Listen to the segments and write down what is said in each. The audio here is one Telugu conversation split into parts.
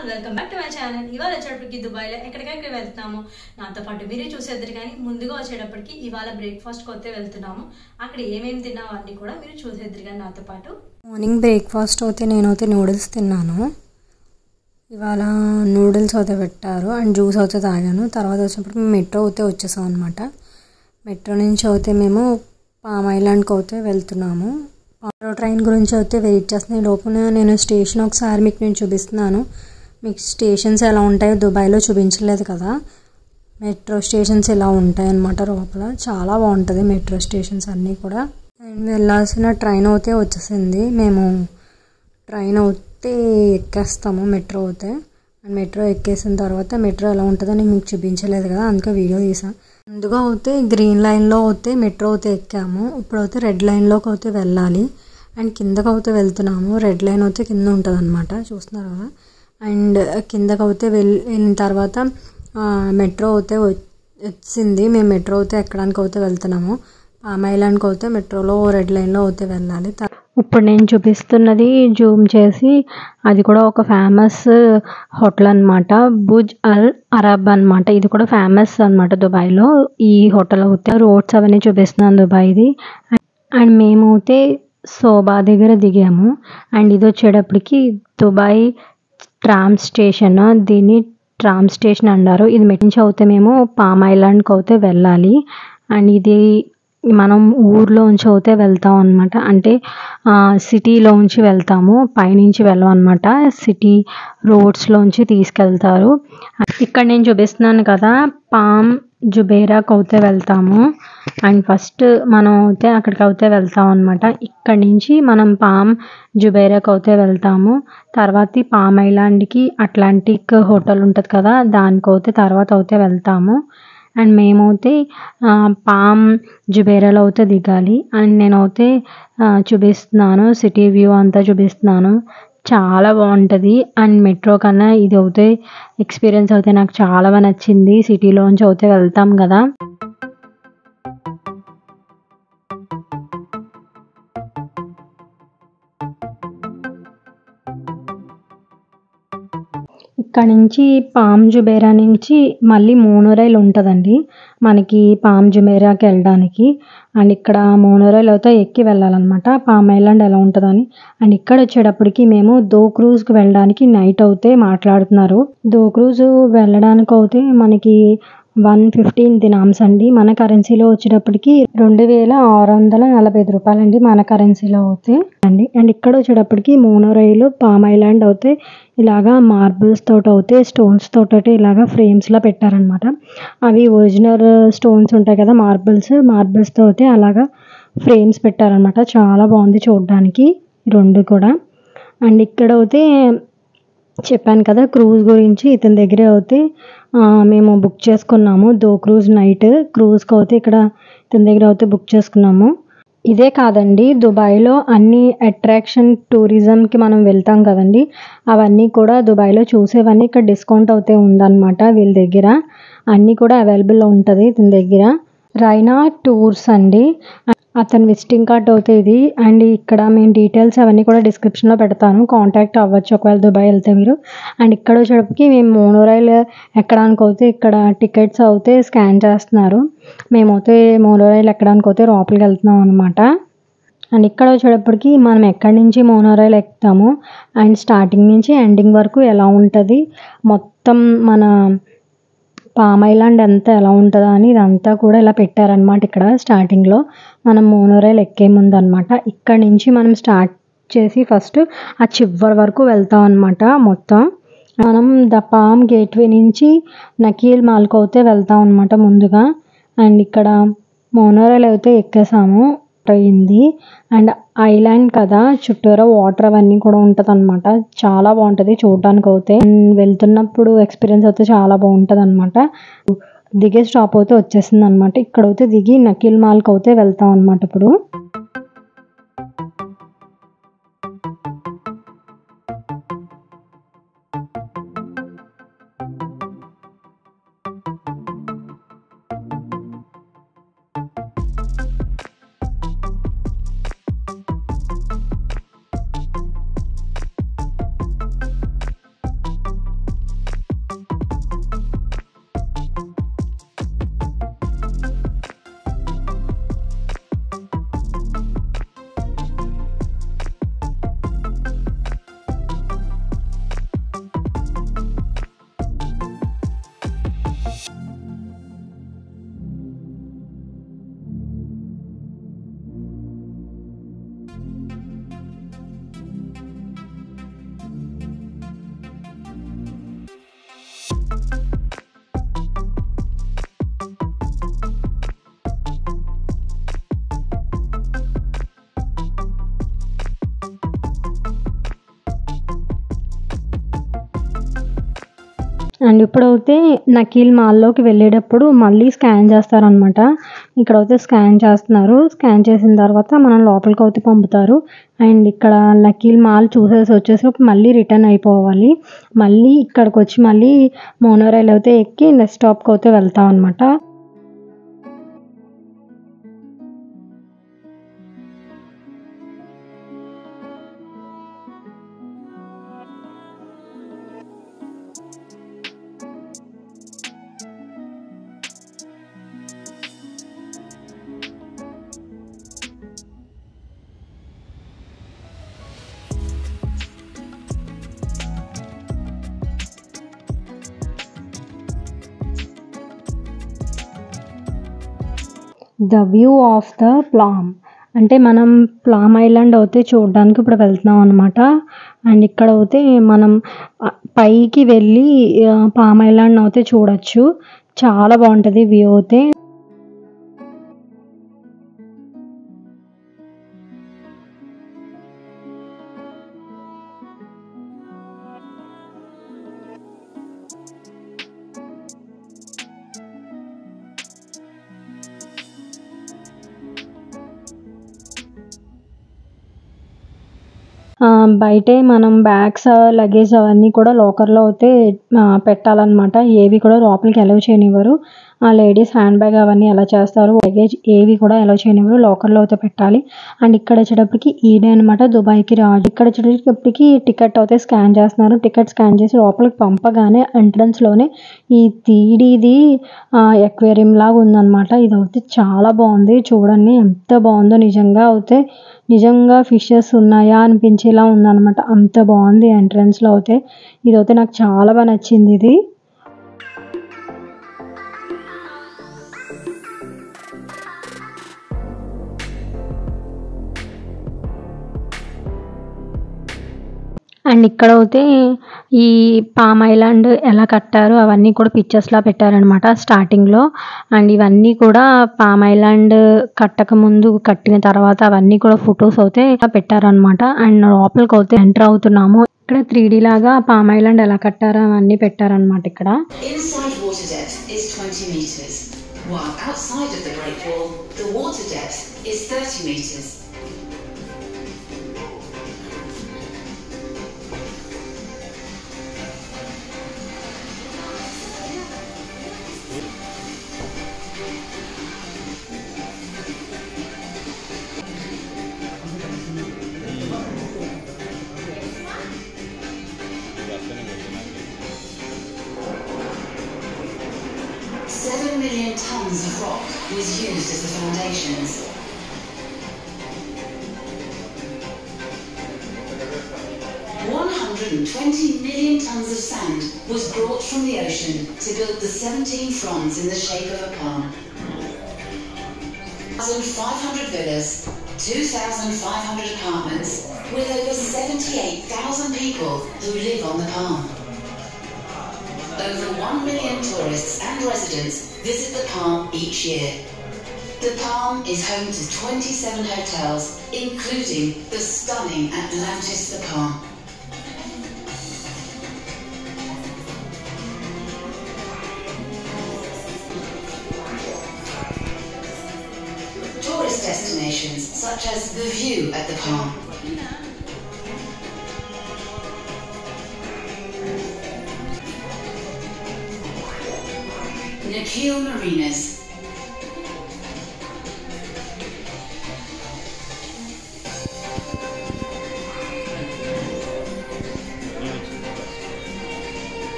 Everyone welcome back to my channel. ఇవాళ వచ్చేటప్పటికి దుబాయ్లో ఎక్కడికెక్కడ వెళ్తున్నాము నాతో పాటు మీరే చూసేద్దరు. కానీ ముందుగా వచ్చేటప్పటికి ఇవాళ బ్రేక్ఫాస్ట్కి వస్తే వెళ్తున్నాము. అక్కడ ఏమేమి తిన్నాము అన్నీ కూడా మీరు చూసేద్దరు. కానీ నాతో పాటు మార్నింగ్ బ్రేక్ఫాస్ట్ అయితే నేనైతే నూడిల్స్ తిన్నాను. ఇవాళ నూడిల్స్ అయితే పెట్టారు అండ్ జ్యూస్ అయితే తాగాను. తర్వాత వచ్చినప్పుడు మెట్రో అయితే వచ్చేసాం అనమాట. మెట్రో నుంచి అయితే మేము పామ్ ఐలాండ్కి అయితే వెళ్తున్నాము. మెట్రో ట్రైన్ గురించి అయితే వెయిట్ చేస్తున్నాను. లోపల నేను స్టేషన్ ఒకసారి మీకు నేను చూపిస్తున్నాను. మీకు స్టేషన్స్ ఎలా ఉంటాయో దుబాయ్లో చూపించలేదు కదా. మెట్రో స్టేషన్స్ ఇలా ఉంటాయి అన్నమాట. లోపల చాలా బాగుంటుంది మెట్రో స్టేషన్స్ అన్నీ కూడా. అండ్ వెళ్ళాల్సిన ట్రైన్ అయితే వచ్చేసింది. మేము ట్రైన్ అయితే ఎక్కేస్తాము మెట్రో అయితే. అండ్ మెట్రో ఎక్కేసిన తర్వాత మెట్రో ఎలా ఉంటుందని మీకు చూపించలేదు కదా, అందుకే వీడియో తీసాను. ముందుగా అయితే గ్రీన్ లైన్లో అయితే మెట్రో అయితే ఎక్కాము. ఇప్పుడైతే రెడ్ లైన్లోకి అయితే వెళ్ళాలి. అండ్ కిందకి అయితే వెళ్తున్నాము. రెడ్ లైన్ అయితే కింద ఉంటుంది అనమాట, చూస్తున్నారు కదా. అండ్ కిందకి అయితే వెళ్ళిన తర్వాత మెట్రో అయితే వచ్చింది. మేము మెట్రో అయితే ఎక్కడానికి అయితే వెళ్తున్నాము. పామ్ ఐలాండ్కి అయితే మెట్రోలో రెడ్ లైన్లో అయితే వెళ్ళాలి. ఇప్పుడు నేను చూపిస్తున్నది జూమ్ చేసి అది కూడా ఒక ఫేమస్ హోటల్ అనమాట, బుజ్ అల్ అరబ్ అనమాట. ఇది కూడా ఫేమస్ అనమాట దుబాయ్లో. ఈ హోటల్ అయితే రోడ్స్ అవన్నీ చూపిస్తున్నాను దుబాయ్ది. అండ్ మేమైతే సోబా దగ్గర దిగాము. అండ్ ఇది వచ్చేటప్పటికి దుబాయ్ ట్రామ్ స్టేషన్. దీన్ని ట్రామ్ స్టేషన్ అన్నారు. ఇది మెట్టించి అయితే మేము పామ్ ఐలాండ్కి అయితే వెళ్ళాలి. అండ్ ఇది మనం ఊర్లోంచి అయితే వెళ్తాం అనమాట. అంటే సిటీలోంచి వెళ్తాము, పైనుంచి వెళ్ళం అనమాట. సిటీ రోడ్స్లోంచి తీసుకెళ్తారు. ఇక్కడ నేను చూపిస్తున్నాను కదా, పామ్ జుబైరాకి అయితే వెళ్తాము. అండ్ ఫస్ట్ మనం అయితే అక్కడికి అయితే వెళ్తాం అనమాట. ఇక్కడ నుంచి మనం పామ్ జుబైరాకి అయితే వెళ్తాము. తర్వాత పామ్ ఐలాండ్కి అట్లాంటిక్ హోటల్ ఉంటుంది కదా, దానికైతే తర్వాత అయితే వెళ్తాము. అండ్ మేమైతే పామ్ జుబైరాలో అయితే దిగాలి. అండ్ నేనైతే చూపిస్తున్నాను, సిటీ వ్యూ అంతా చూపిస్తున్నాను. చాలా బాగుంటుంది. అండ్ మెట్రో కన్నా ఇది అయితే ఎక్స్పీరియన్స్ అయితే నాకు చాలా బాగా నచ్చింది. సిటీలోంచి అయితే వెళ్తాం కదా. ఇక్కడ నుంచి పామ్ జుబైరా నుంచి మళ్ళీ మోనోరైల్ ఉంటుందండి మనకి పామ్ జుబైరాకి వెళ్ళడానికి. అండ్ ఇక్కడ మోనోరైల్ అయితే ఎక్కి వెళ్ళాలన్నమాట, పామ్ ఐలాండ్ ఎలా ఉంటుందని. అండ్ ఇక్కడ వచ్చేటప్పటికి మేము దో క్రూజ్కి వెళ్ళడానికి నైట్ అయితే మాట్లాడుతున్నారు. దో క్రూజ్ వెళ్ళడానికి అయితే మనకి 115 దినామ్స్ అండి. మన కరెన్సీలో వచ్చేటప్పటికి 2645 రూపాయలండి మన కరెన్సీలో అవుతాయి అండి. అండ్ ఇక్కడ వచ్చేటప్పటికి మోనోరైల్ పామ్ ఐలాండ్ అవుతే ఇలాగా మార్బుల్స్ తోటి అవుతే స్టోన్స్ తోటి ఇలాగా ఫ్రేమ్స్లో పెట్టారనమాట. అవి ఒరిజినల్ స్టోన్స్ ఉంటాయి కదా, మార్బుల్స్ తోటి అలాగా ఫ్రేమ్స్ పెట్టారనమాట. చాలా బాగుంది చూడడానికి రెండు కూడా. అండ్ ఇక్కడ అయితే చెప్పాను కదా క్రూజ్ గురించి, ఇతని దగ్గర అయితే మేము బుక్ చేసుకున్నాము. దో క్రూజ్ నైట్ క్రూజ్కి అయితే ఇక్కడ ఇతని దగ్గర అయితే బుక్ చేసుకున్నాము. ఇదే కాదండి, దుబాయ్లో అన్ని అట్రాక్షన్ టూరిజంకి మనం వెళ్తాం కదండి, అవన్నీ కూడా దుబాయ్లో చూసేవన్నీ ఇక్కడ డిస్కౌంట్ అయితే ఉందన్నమాట. వీళ్ళ దగ్గర అన్నీ కూడా అవైలబుల్లో ఉంటుంది. ఇతని దగ్గర రైనా టూర్స్ అండి, అతని విజిటింగ్ కార్డ్ అవుతుంది ఇది. అండ్ ఇక్కడ మేము డీటెయిల్స్ అవన్నీ కూడా డిస్క్రిప్షన్లో పెడతాను, కాంటాక్ట్ అవ్వచ్చు ఒకవేళ దుబాయ్ వెళ్తే మీరు. అండ్ ఇక్కడ వచ్చేటప్పటికి మేము మోనోరైల్ ఎక్కడానికి అయితే ఇక్కడ టికెట్స్ అయితే స్కాన్ చేస్తున్నారు. మేమైతే మోనోరైల్ ఎక్కడానికి అయితే లోపలికి వెళ్తున్నాం అనమాట. అండ్ ఇక్కడ వచ్చేటప్పటికి మనం ఎక్కడి నుంచి మోనోరైల్ ఎక్కుతాము అండ్ స్టార్టింగ్ నుంచి ఎండింగ్ వరకు ఎలా ఉంటుంది మొత్తం మన పామ్ ఐలాండ్ అంతా ఎలా ఉంటుందో అని ఇదంతా కూడా ఇలా పెట్టారనమాట. ఇక్కడ స్టార్టింగ్లో మనం మోనోరైల్ ఎక్కే ముందు అనమాట. ఇక్కడ నుంచి మనం స్టార్ట్ చేసి ఫస్ట్ ఆ చివరి వరకు వెళ్తాం అనమాట. మొత్తం మనం ద పామ్ గేట్వే నుంచి నకీల్ మాల్కి అయితే వెళ్తాం అనమాట ముందుగా. అండ్ ఇక్కడ మోనోరైల్ అయితే ఎక్కేసాము అయింది. అండ్ ఐలాండ్ కదా, చుట్టూరా వాటర్ అవన్నీ కూడా ఉంటుంది అనమాట. చాలా బాగుంటుంది చూడడానికి అయితే. వెళ్తున్నప్పుడు ఎక్స్పీరియన్స్ అయితే చాలా బాగుంటుంది అనమాట. దిగే స్టాప్ అయితే వచ్చేసింది అనమాట. ఇక్కడైతే దిగి నకీల్ మాల్కి అయితే వెళ్తాం అనమాట. ఇప్పుడు అండ్ ఇప్పుడైతే నకీల్ మాల్లోకి వెళ్ళేటప్పుడు మళ్ళీ స్కాన్ చేస్తారనమాట. ఇక్కడైతే స్కాన్ చేస్తున్నారు. స్కాన్ చేసిన తర్వాత మనం లోపలికి అయితే పంపుతారు. అండ్ ఇక్కడ నకీల్ మాల్ చూసేసి వచ్చేసి మళ్ళీ రిటర్న్ అయిపోవాలి. మళ్ళీ ఇక్కడికి వచ్చి మళ్ళీ మోనోరైల్ అయితే ఎక్కి నెక్స్ట్ స్టాప్కి అయితే వెళ్తాం అనమాట. ద వ్యూ ఆఫ్ ద ప్లామ్ అంటే మనం ప్లామ్ ఐలాండ్ అయితే చూడడానికి ఇప్పుడు వెళ్తున్నాం అనమాట. అండ్ ఇక్కడ అయితే మనం పైకి వెళ్ళి పామ్ ఐలాండ్ అయితే చూడొచ్చు. చాలా బాగుంటుంది వ్యూ అయితే. బయటే మనం బ్యాగ్స్ లగేజ్ అవన్నీ కూడా లాకర్లో అయితే పెట్టాలన్నమాట. ఏవి కూడా లోపలికి అలౌ చేయనివ్వరు. లేడీస్ హ్యాండ్ బ్యాగ్ అవన్నీ ఎలా చేస్తారు, లగేజ్ ఏవి కూడా అలౌ చేయనివ్వరు, లాకర్లో అయితే పెట్టాలి. అండ్ ఇక్కడ వచ్చేటప్పటికి ఈడే అనమాట దుబాయ్కి రాజు. ఇక్కడ వచ్చేటప్పటికి టికెట్ అయితే స్కాన్ చేస్తున్నారు. టికెట్ స్కాన్ చేసి లోపలికి పంపగానే ఎంట్రన్స్లోనే ఈ 3Dది ఎక్వేరియం లాగా ఉందన్నమాట. ఇది అయితే చాలా బాగుంది. చూడండి ఎంత బాగుందో. నిజంగా ఫిషెస్ ఉన్నాయా అనిపించేలా ఉందన్నమాట. అంత బాగుంది ఎంట్రన్స్లో అయితే. ఇదైతే నాకు చాలా బాగా నచ్చింది ఇది. అండ్ ఇక్కడ అయితే ఈ పామ్ ఐలాండ్ ఎలా కట్టారు అవన్నీ కూడా పిక్చర్స్లా పెట్టారనమాట స్టార్టింగ్లో. అండ్ ఇవన్నీ కూడా పామ్ ఐలాండ్ కట్టక ముందు కట్టిన తర్వాత అవన్నీ కూడా ఫొటోస్ అయితే పెట్టారనమాట. అండ్ లోపలికి అయితే ఎంటర్ అవుతున్నాము. ఇక్కడ 3D లాగా పామ్ ఐలాండ్ ఎలా కట్టారో అవన్నీ పెట్టారనమాట. ఇక్కడ Inside water depth is 20 meters, while outside of the Great Wall, the water depth is 30 meters. Tons of rock was used as the foundations. $120 million tons of sand was brought from the ocean to build the 17 fronds in the shape of a palm. 1,500 villas, 2,500 apartments, with over 78,000 people who live on the palm. Over 1 million tourists and residents visit the Palm each year. The Palm is home to 27 hotels, including the stunning Atlantis The Palm. Tourist destinations such as the view at the Palm. Nakil Marinas.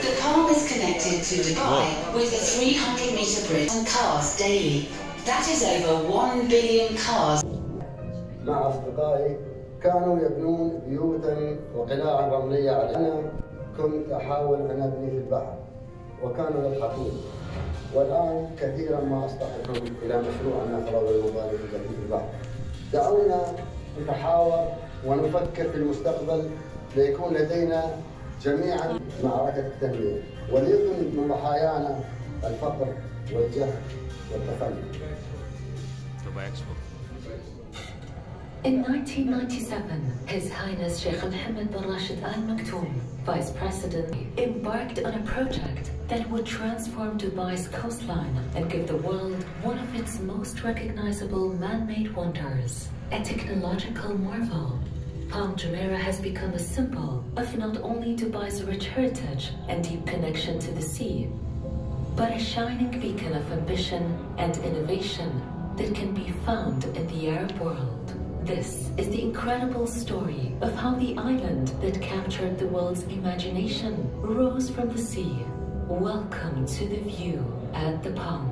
The Palm is connected to Dubai with a 300-meter bridge and cars daily. That is over 1 billion cars. مع أصدقائي كانوا يبنون بيوتا وقلاعا رملية علينا. كنت أحاول أن أبني في البحر وكانوا يضحكون. والآن كثيرا ما أصطحبهم إلى مشروع النفط والمبالغ في البحر. دعونا نتحاور ونفكر في المستقبل ليكون لدينا جميعا معركة التنمية وليكن من ضحايانا الفقر والجهل والتخلف. In 1997, His Highness Sheikh Mohammed bin Rashid Al Maktoum, Vice President, embarked on a project that would transform Dubai's coastline and give the world one of its most recognizable man-made wonders, a technological marvel. Palm Jumeirah has become a symbol of not only Dubai's rich heritage and deep connection to the sea, but a shining beacon of ambition and innovation that can be found in the Arab world. This is the incredible story of how the island that captured the world's imagination rose from the sea. Welcome to the view at the Palm.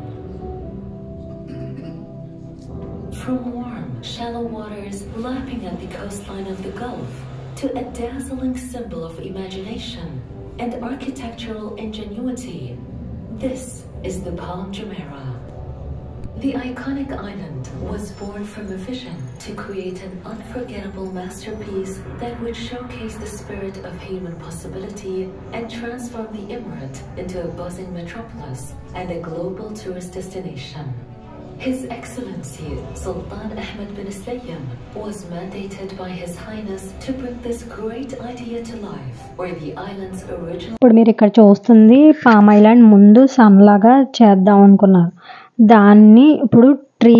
From warm, shallow waters lapping at the coastline of the Gulf to a dazzling symbol of imagination and architectural ingenuity, this is the Palm Jumeirah. The iconic island was born from a vision to create an unforgettable masterpiece that would showcase the spirit of human possibility and transform the emirate into a buzzing metropolis and a global tourist destination. His Excellency Sultan Ahmed bin Slayem was mandated by His Highness to bring this great idea to life, where the island's original... ఇప్పుడు మీరు ఇక్కడ చూస్తుంది పామ్ ఐలాండ్ ముందు సన్ లాగా చేద్దాం అనుకున్నారు, దాన్ని ఇప్పుడు ట్రీ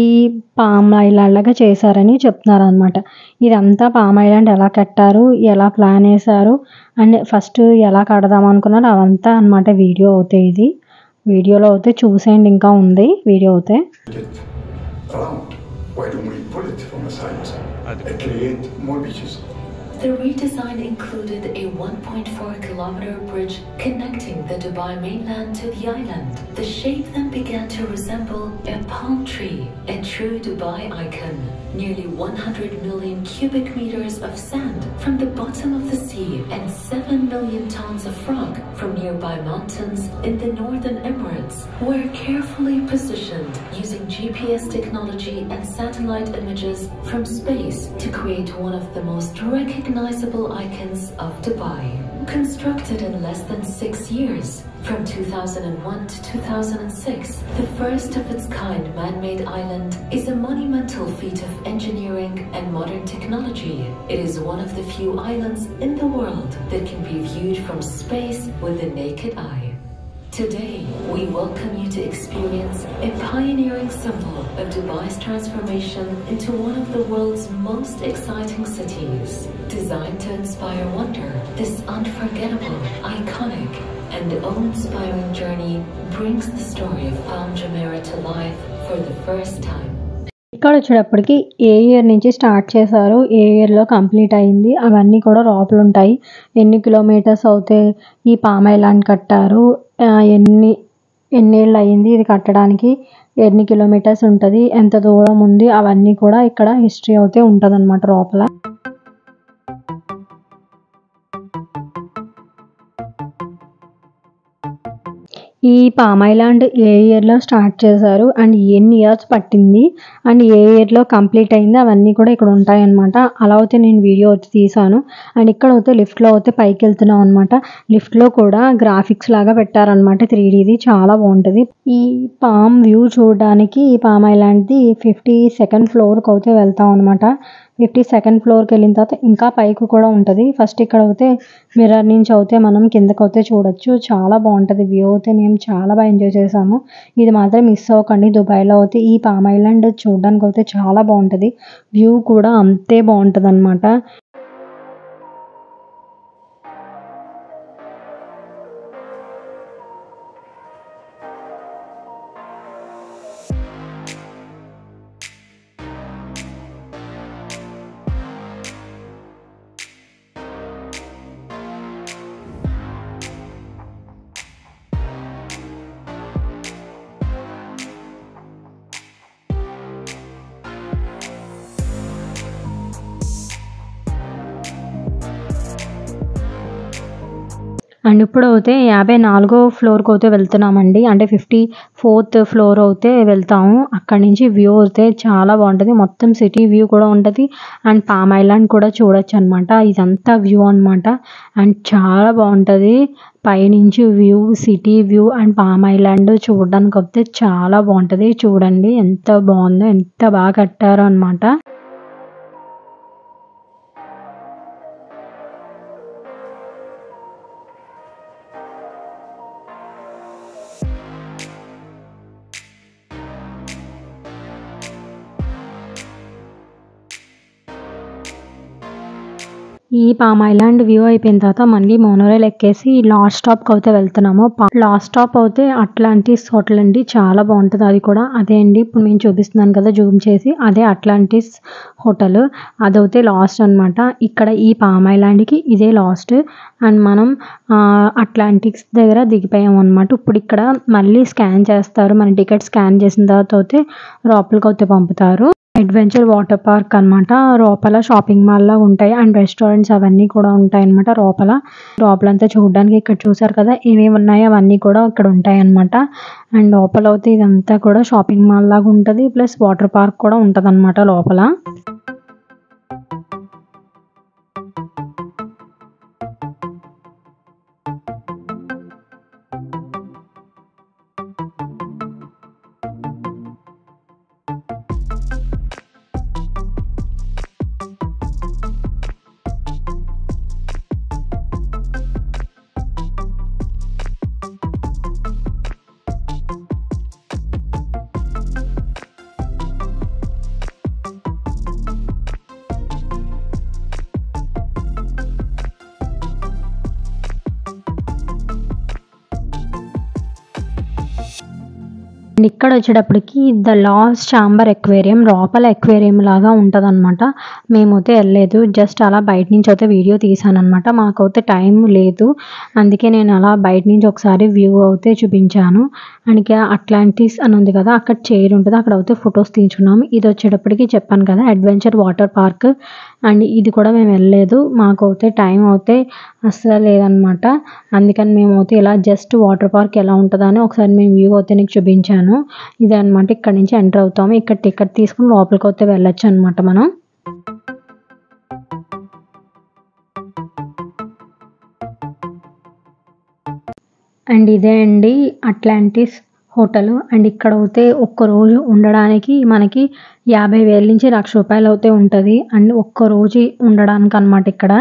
పామ్ ఐలాండ్ లాగా చేశారని చెప్తున్నారు అనమాట. ఇదంతా పామ్ ఐలాండ్ ఎలా కట్టారు, ఎలా ప్లాన్ వేశారు అండ్ ఫస్ట్ ఎలా కడదాం అనుకున్నారు అవంతా అనమాట వీడియో అవుతాయి. ఇది వీడియోలో అయితే చూసేయండి, ఇంకా ఉంది వీడియో అయితే. The redesign included a 1.4-kilometer bridge connecting the Dubai mainland to the island. The shape then began to resemble a palm tree, a true Dubai icon. Nearly 100 million cubic meters of sand from the bottom of the sea and 7 million tons of rock from nearby mountains in the Northern Emirates were carefully positioned using GPS technology and satellite images from space to create one of the most recognizable icons of Dubai. Constructed in less than 6 years, from 2001 to 2006, the first of its kind man-made island is a monumental feat of engineering and modern technology. It is one of the few islands in the world that can be viewed from space with the naked eye. Today, we welcome you to experience a pioneering symbol of Dubai's transformation into one of the world's most exciting cities. Designed to inspire wonder, this unforgettable, iconic, and awe-inspiring journey brings the story of Palm Jumeirah to life for the first time. ఇక్కడ వచ్చేటప్పటికి ఏ ఇయర్ నుంచి స్టార్ట్ చేశారు, ఏ ఇయర్లో కంప్లీట్ అయింది అవన్నీ కూడా లోపల ఉంటాయి. ఎన్ని కిలోమీటర్స్ అవుతే ఈ పామ్ ఐలాండ్ కట్టారు, ఎన్నేళ్ళు అయింది ఇది కట్టడానికి, ఎన్ని కిలోమీటర్స్ ఉంటుంది, ఎంత దూరం ఉంది, అవన్నీ కూడా ఇక్కడ హిస్టరీ అయితే ఉంటుంది అన్నమాట లోపల. ఈ పామ్ ఐలాండ్ ఏ ఇయర్లో స్టార్ట్ చేశారు అండ్ ఎన్ని ఇయర్స్ పట్టింది అండ్ ఏ ఇయర్లో కంప్లీట్ అయింది అవన్నీ కూడా ఇక్కడ ఉంటాయన్నమాట. అలా అయితే నేను వీడియో వచ్చి తీసాను. అండ్ ఇక్కడ అయితే లిఫ్ట్లో అయితే పైకి వెళ్తున్నాం అనమాట. లిఫ్ట్లో కూడా గ్రాఫిక్స్ లాగా పెట్టారనమాట, 3Dది చాలా బాగుంటుంది. ఈ పామ్ వ్యూ చూడడానికి ఈ పామ్ ఐలాండ్ది 52nd ఫ్లోర్కి అయితే వెళ్తాం అనమాట. 52nd ఫ్లోర్కి వెళ్ళిన తర్వాత ఇంకా పైకి కూడా ఉంటుంది. ఫస్ట్ ఇక్కడ అయితే మిర్రర్ నుంచి అయితే మనం కిందకి అయితే చూడొచ్చు, చాలా బాగుంటుంది వ్యూ అయితే. మేము చాలా బాగా ఎంజాయ్ చేసాము. ఇది మాత్రం మిస్ అవ్వకండి. దుబాయ్లో అయితే ఈ పామ్ ఐలాండ్ చూడడానికి అయితే చాలా బాగుంటుంది, వ్యూ కూడా అంతే బాగుంటుంది అనమాట. అండ్ ఇప్పుడు అయితే 54వ ఫ్లోర్కి అయితే వెళ్తున్నామండి. అంటే 54th ఫ్లోర్ అయితే వెళ్తాము. అక్కడి నుంచి వ్యూ అయితే చాలా బాగుంటుంది, మొత్తం సిటీ వ్యూ కూడా ఉంటుంది అండ్ పామ్ ఐలాండ్ కూడా చూడొచ్చు అనమాట. ఇదంతా వ్యూ అనమాట అండ్ చాలా బాగుంటుంది. పైనుంచి view, city view and palm island చూడడానికి అయితే చాలా బాగుంటుంది. చూడండి ఎంత బాగుందో, ఎంత బాగా కట్టారో అనమాట. ఈ పామ్ ఐలాండ్ వ్యూ అయిపోయిన తర్వాత మళ్ళీ మోనోరైల్ ఎక్కేసి లాస్ట్ స్టాప్కి అయితే వెళ్తున్నాము. లాస్ట్ స్టాప్ అయితే అట్లాంటిస్ హోటల్ అండి, చాలా బాగుంటుంది. అది కూడా అదే అండి, ఇప్పుడు నేను చూపిస్తున్నాను కదా జూమ్ చేసి, అదే అట్లాంటిస్ హోటల్. అదైతే లాస్ట్ అనమాట. ఇక్కడ ఈ పామ్ ఐలాండ్కి ఇదే లాస్ట్. అండ్ మనం అట్లాంటిక్స్ దగ్గర దిగిపోయాం అనమాట. ఇప్పుడు ఇక్కడ మళ్ళీ స్కాన్ చేస్తారు. మన టికెట్ స్కాన్ చేసిన తర్వాత అయితే లోపలికి అయితే పంపుతారు. అడ్వెంచర్ వాటర్ పార్క్ అనమాట. లోపల షాపింగ్ మాల్ లా ఉంటాయి అండ్ రెస్టారెంట్స్ అవన్నీ కూడా ఉంటాయి అనమాట. లోపలంతా చూడడానికి ఇక్కడ చూసారు కదా ఏమేమి ఉన్నాయో అవన్నీ కూడా ఇక్కడ ఉంటాయి అనమాట. అండ్ లోపల అయితే ఇదంతా కూడా షాపింగ్ మాల్ లాగా ఉంటుంది, ప్లస్ వాటర్ పార్క్ కూడా ఉంటుంది అనమాట లోపల. అండ్ ఇక్కడ వచ్చేటప్పటికి ద లాస్ట్ ఛాంబర్ ఎక్వేరియం, లోపల ఎక్వేరియం లాగా ఉంటుంది అనమాట. మేమైతే వెళ్ళలేదు, జస్ట్ అలా బయట నుంచి అయితే వీడియో తీసాను అనమాట. మాకైతే టైం లేదు, అందుకే నేను అలా బయట నుంచి ఒకసారి వ్యూ అయితే చూపించాను. అండ్ అట్లాంటిస్ అని ఉంది కదా, అక్కడ చైర్ ఉంటుంది, అక్కడ అయితే ఫొటోస్ తీసుకున్నాము. ఇది వచ్చేటప్పటికి చెప్పాను కదా అడ్వెంచర్ వాటర్ పార్క్. అండ్ ఇది కూడా మేము వెళ్ళలేదు, మాకైతే టైం అయితే అస్సలు లేదనమాట. అందుకని మేమైతే ఇలా జస్ట్ వాటర్ పార్క్ ఎలా ఉంటుందని ఒకసారి మేము వ్యూ అయితే నీకు చూపించాను. ఇదే అనమాట, ఇక్కడ నుంచి ఎంటర్ అవుతాము. ఇక్కడ టికెట్ తీసుకుని లోపలికి అయితే వెళ్ళొచ్చు అనమాట మనం. అండ్ ఇదే అండి అట్లాంటిస్ హోటల్. అండ్ ఇక్కడ అయితే ఒక్కరోజు ఉండడానికి మనకి 50,000 నుంచి 1,00,000 రూపాయలు అయితే ఉంటుంది. అండ్ ఒక్కరోజు ఉండడానికి అనమాట ఇక్కడ.